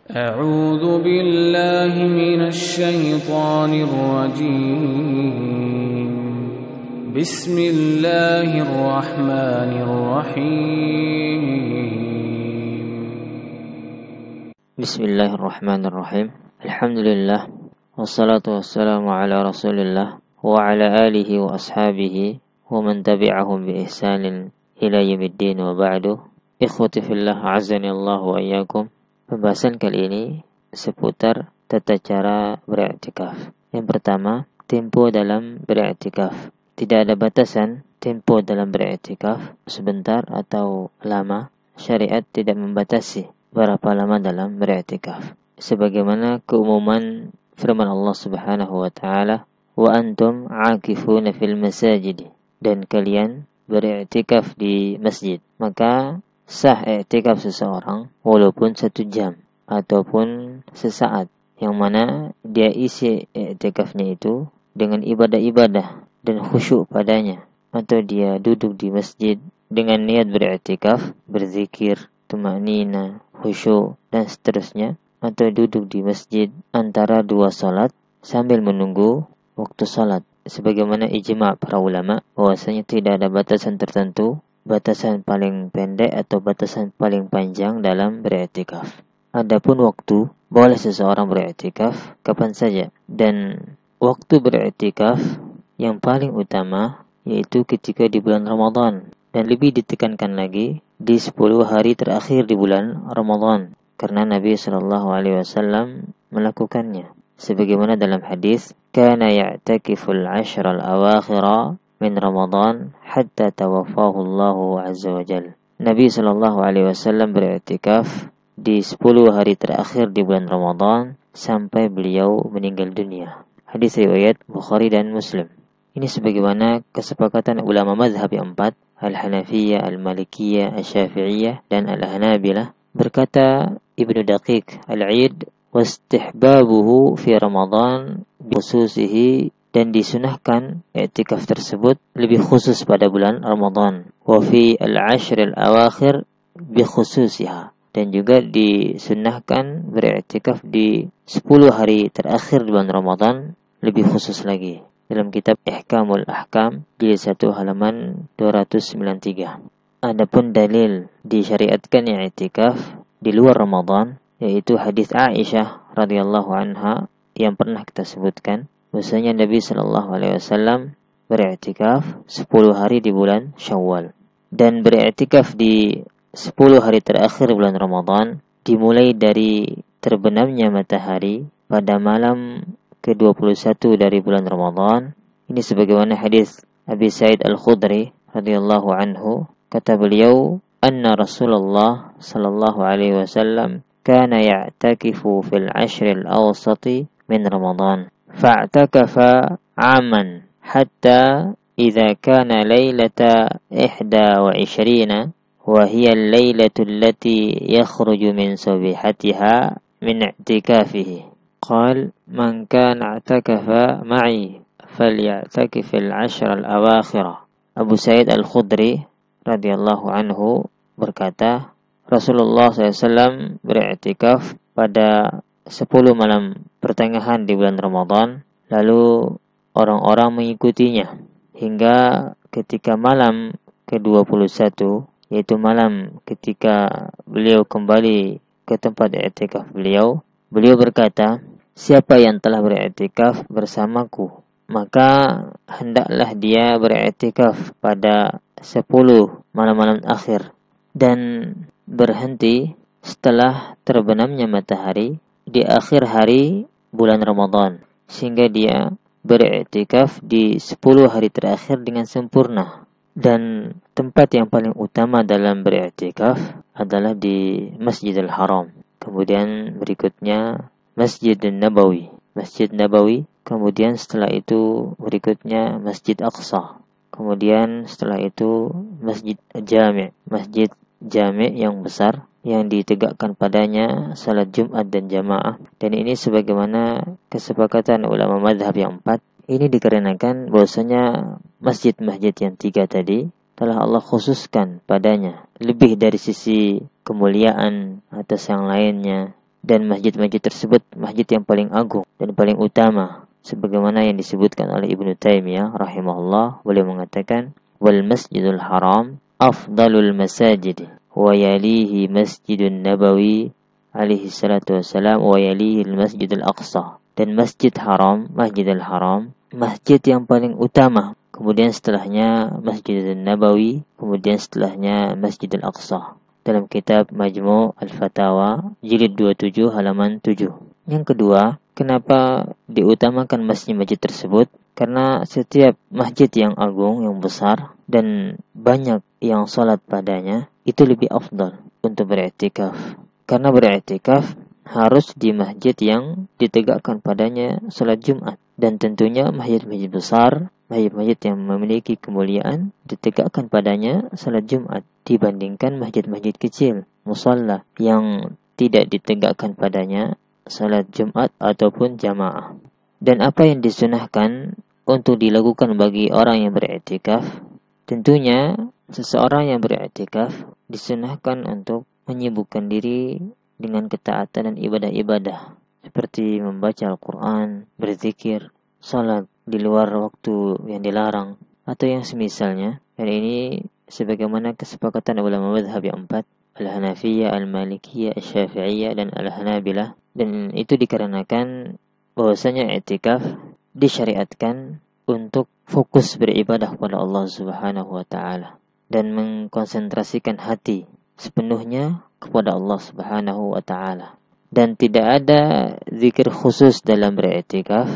أعوذ بالله من الشيطان الرجيم بسم الله الرحمن الرحيم بسم الله الرحمن الرحيم الحمد لله والصلاة والسلام على رسول الله وعلى آله وأصحابه ومن تبعهم بإحسان إلى يوم الدين وبعد إخوتي في الله عزني الله وإياكم. Pembahasan kali ini seputar tata cara beriktikaf. Yang pertama, tempo dalam beriktikaf. Tidak ada batasan tempo dalam beriktikaf, sebentar atau lama. Syariat tidak membatasi berapa lama dalam beriktikaf. Sebagaimana keumuman firman Allah Subhanahu wa taala, "Wa antum 'akifuna fil masajid." Dan kalian beriktikaf di masjid. Maka sah i'tikaf seseorang walaupun 1 jam ataupun sesaat, yang mana dia isi i'tikafnya itu dengan ibadah-ibadah dan khusyuk padanya, atau dia duduk di masjid dengan niat beriktikaf, berzikir, tumanina, khusyuk dan seterusnya, atau duduk di masjid antara 2 salat sambil menunggu waktu salat. Sebagaimana ijma' para ulama bahwasanya tidak ada batasan tertentu, batasan paling pendek atau batasan paling panjang dalam beriktikaf. Adapun waktu, boleh seseorang beriktikaf kapan saja. Dan waktu beriktikaf yang paling utama yaitu ketika di bulan Ramadan, dan lebih ditekankan lagi di 10 hari terakhir di bulan Ramadan, karena Nabi SAW melakukannya. Sebagaimana dalam hadis, kana ya'takiful 'ashral awakhira min Ramadan hatta tawaffahu Allah azza wa jalla. Nabi SAW beriktikaf di 10 hari terakhir di bulan Ramadan sampai beliau meninggal dunia. Hadis riwayat Bukhari dan Muslim. Ini sebagaimana kesepakatan ulama mazhab yang 4, Al-Hanafiyah, Al-Malikiyah, Al-Syafi'iyah dan Al-Hanabilah. Berkata Ibnu Daqiq Al-Id, "Wastihbabuhu fi Ramadan bikhususihi." Dan disunahkan i'tikaf tersebut lebih khusus pada bulan Ramadan. Wa fi al-'ashr al-awakhir bi khususiha. Dan juga disunahkan beriktikaf di 10 hari terakhir di bulan Ramadan lebih khusus lagi. Dalam kitab Ihkamul Ahkam jilid 1 halaman 293. Adapun dalil disyariatkan i'tikaf di luar Ramadan yaitu hadis Aisyah radhiyallahu anha yang pernah kita sebutkan. Bahwasanya Nabi SAW beriktikaf 10 hari di bulan Syawal. Dan beriktikaf di 10 hari terakhir bulan Ramadan dimulai dari terbenamnya matahari pada malam ke-21 dari bulan Ramadan. Ini sebagaimana hadis Abi Sa'id Al-Khudri radhiyallahu anhu, kata beliau, "Anna Rasulullah sallallahu alaihi wasallam kana ya'takifu fil 'ashr al-awsati min Ramadan." فاعتكف عاما حتى إذا كان ليلة 21 وهي الليلة التي يخرج من صبيحتها من اعتكافه قال من كان اعتكف معي فليعتكف العشر الأواخر. Abu Sa'id Al-Khudri radhiyallahu anhu berkata, Rasulullah SAW beriktikaf pada 10 malam pertengahan di bulan Ramadan, lalu orang-orang mengikutinya hingga ketika malam ke-21, yaitu malam ketika beliau kembali ke tempat i'tikaf beliau berkata, siapa yang telah beriktikaf bersamaku, maka hendaklah dia beriktikaf pada 10 malam-malam akhir dan berhenti setelah terbenamnya matahari di akhir hari bulan Ramadan, sehingga dia beriktikaf di 10 hari terakhir dengan sempurna. Dan tempat yang paling utama dalam beriktikaf adalah di Masjidil Haram. Kemudian berikutnya Masjid Nabawi, kemudian setelah itu berikutnya Masjid Aqsa. Kemudian setelah itu Masjid Jami' yang besar yang ditegakkan padanya salat Jumat dan jamaah. Dan ini sebagaimana kesepakatan ulama mazhab yang 4. Ini dikarenakan bahwasanya masjid-masjid yang 3 tadi telah Allah khususkan padanya lebih dari sisi kemuliaan atas yang lainnya, dan masjid-masjid tersebut masjid yang paling agung dan paling utama, sebagaimana yang disebutkan oleh Ibnu Taimiyah rahimahullah. Beliau mengatakan, wal masjidul haram afdalul masajid wa yalihi masjidun nabawi alaihi salatu wassalam wa yalihi masjidul aqsa. Dan masjid haram, masjidul haram, masjid yang paling utama, kemudian setelahnya Masjidul Nabawi, kemudian setelahnya Masjidil Aqsa. Dalam kitab Majmu' Al-Fatawa jilid 27 halaman 7. Yang kedua, kenapa diutamakan masjid-masjid tersebut? Karena setiap masjid yang agung, yang besar, dan banyak yang salat padanya, itu lebih afdal untuk beriktikaf. Karena beriktikaf harus di masjid yang ditegakkan padanya salat Jumat. Dan tentunya masjid-masjid besar, masjid-masjid yang memiliki kemuliaan, ditegakkan padanya salat Jumat dibandingkan masjid-masjid kecil, musalla, yang tidak ditegakkan padanya salat Jumat ataupun jamaah. Dan apa yang disunahkan untuk dilakukan bagi orang yang beriktikaf? Tentunya seseorang yang beriktikaf disunahkan untuk menyibukkan diri dengan ketaatan dan ibadah-ibadah seperti membaca Al-Quran, berzikir, salat di luar waktu yang dilarang, atau yang semisalnya. Dan ini sebagaimana kesepakatan ulama mazhab yang 4, Al-Hanafiyah, Al-Malikiyah, Al-Syafi'iyah, dan Al-Hanabilah. Dan itu dikarenakan bahwasanya i'tikaf disyariatkan untuk fokus beribadah kepada Allah Subhanahu wa taala dan mengkonsentrasikan hati sepenuhnya kepada Allah Subhanahu wa taala. Dan tidak ada zikir khusus dalam beriktikaf,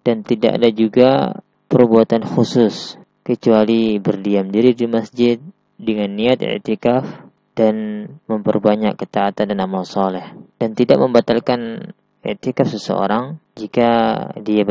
dan tidak ada juga perbuatan khusus kecuali berdiam diri di masjid dengan niat i'tikaf dan memperbanyak ketaatan dan amal soleh. Dan tidak membatalkan i'tikaf seseorang jika dia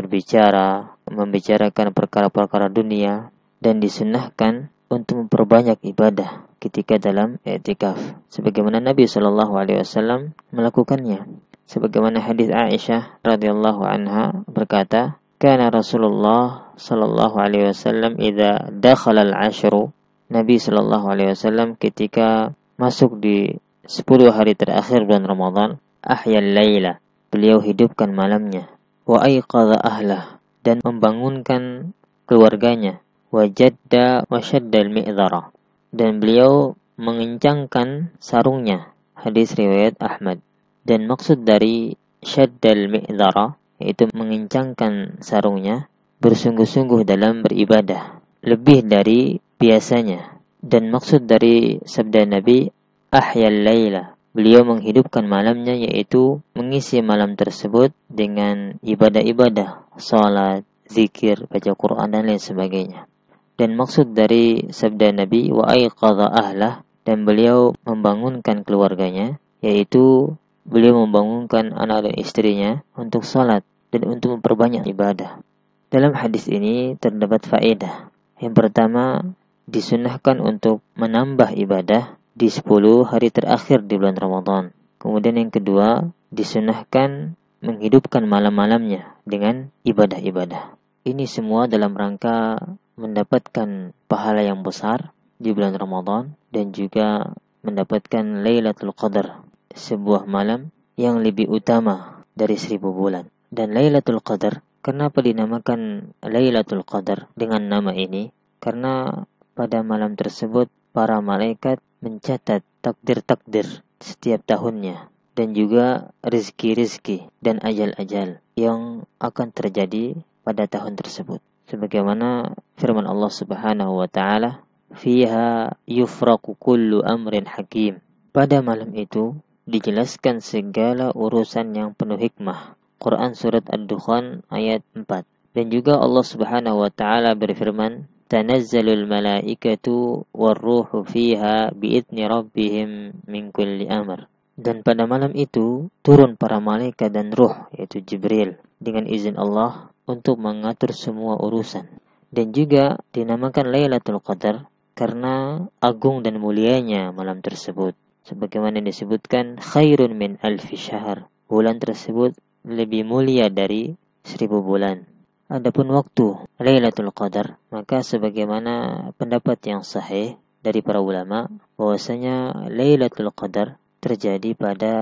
membicarakan perkara-perkara dunia, dan disunnahkan untuk memperbanyak ibadah ketika dalam i'tikaf, sebagaimana Nabi SAW melakukannya. Sebagaimana hadis Aisyah radhiyallahu anha berkata, "Kana Rasulullah sallallahu alaihi wasallam idza dakhala al-ashru." Nabi sallallahu alaihi wasallam ketika masuk di 10 hari terakhir bulan Ramadan, ahyal laila, beliau hidupkan malamnya, wa ayqadha ahlah, dan membangunkan keluarganya, wa jadda wa shaddal mi'dhara, dan beliau mengencangkan sarungnya. Hadis riwayat Ahmad. Dan maksud dari syaddal mi'dhara yaitu mengencangkan sarungnya, bersungguh-sungguh dalam beribadah lebih dari biasanya. Dan maksud dari sabda Nabi ahyal laila, beliau menghidupkan malamnya, yaitu mengisi malam tersebut dengan ibadah-ibadah, salat, zikir, baca Quran, dan lain sebagainya. Dan maksud dari sabda Nabi wa ayqadha ahlah, dan beliau membangunkan keluarganya, yaitu beliau membangunkan anak dan istrinya untuk salat dan untuk memperbanyak ibadah. Dalam hadis ini terdapat faedah. Yang pertama, disunahkan untuk menambah ibadah di 10 hari terakhir di bulan Ramadan. Kemudian yang kedua, disunahkan menghidupkan malam-malamnya dengan ibadah-ibadah. Ini semua dalam rangka mendapatkan pahala yang besar di bulan Ramadan dan juga mendapatkan Lailatul Qadar, sebuah malam yang lebih utama dari 1000 bulan. Dan Lailatul Qadar, kenapa dinamakan Lailatul Qadar dengan nama ini? Karena pada malam tersebut para malaikat mencatat takdir-takdir setiap tahunnya, dan juga rezeki-rezeki dan ajal-ajal yang akan terjadi pada tahun tersebut. Sebagaimana firman Allah Subhanahu wa taala, "Fiha yufraqu kullu amrin hakim." Pada malam itu dijelaskan segala urusan yang penuh hikmah. Quran surat Ad-Dukhan ayat 4. Dan juga Allah Subhanahu wa taala berfirman, "Tanazzalul malaikatu warruhu fiha biidzni rabbihim min kulli amr." Dan pada malam itu turun para malaikat dan ruh, yaitu Jibril, dengan izin Allah untuk mengatur semua urusan. Dan juga dinamakan Lailatul Qadar karena agung dan mulianya malam tersebut. Sebagaimana disebutkan, khairun min alfi syahr. Bulan tersebut lebih mulia dari 1000 bulan. Adapun waktu Lailatul Qadar, maka sebagaimana pendapat yang sahih dari para ulama, bahwasanya Lailatul Qadar terjadi pada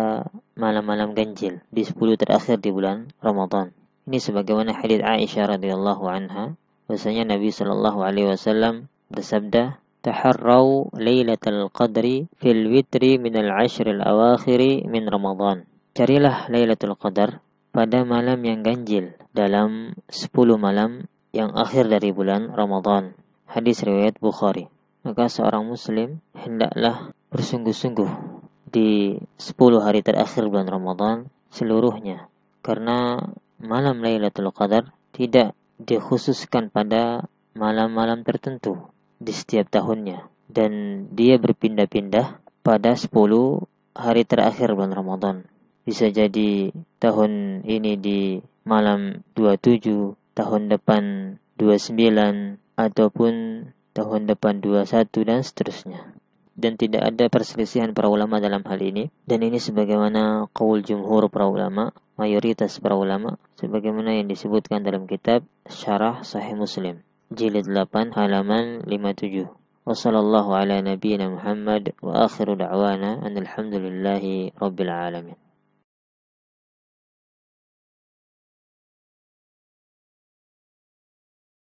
malam-malam ganjil di 10 terakhir di bulan Ramadan. Ini sebagaimana hadits Aisyah radhiyallahu anha, bahwasanya Nabi sallallahu alaihi wasallam bersabda, "Taharrau lailatul qadri fil witri minal ashril awakhiri min Ramadan." Carilah Lailatul Qadar pada malam yang ganjil dalam 10 malam yang akhir dari bulan Ramadan. Hadis riwayat Bukhari. Maka seorang muslim hendaklah bersungguh-sungguh di 10 hari terakhir bulan Ramadan seluruhnya, karena malam Lailatul Qadar tidak dikhususkan pada malam-malam tertentu di setiap tahunnya, dan dia berpindah-pindah pada 10 hari terakhir bulan Ramadan. Bisa jadi tahun ini di malam 27, tahun depan 29, ataupun tahun depan 21 dan seterusnya. Dan tidak ada perselisihan para ulama dalam hal ini, dan ini sebagaimana qaul jumhur para ulama, mayoritas para ulama, sebagaimana yang disebutkan dalam kitab Syarah Sahih Muslim jilid 8 halaman 57. Wassallallahu ala nabiyyina Muhammad wa akhiru da'wana alhamdulillahi rabbil alamin.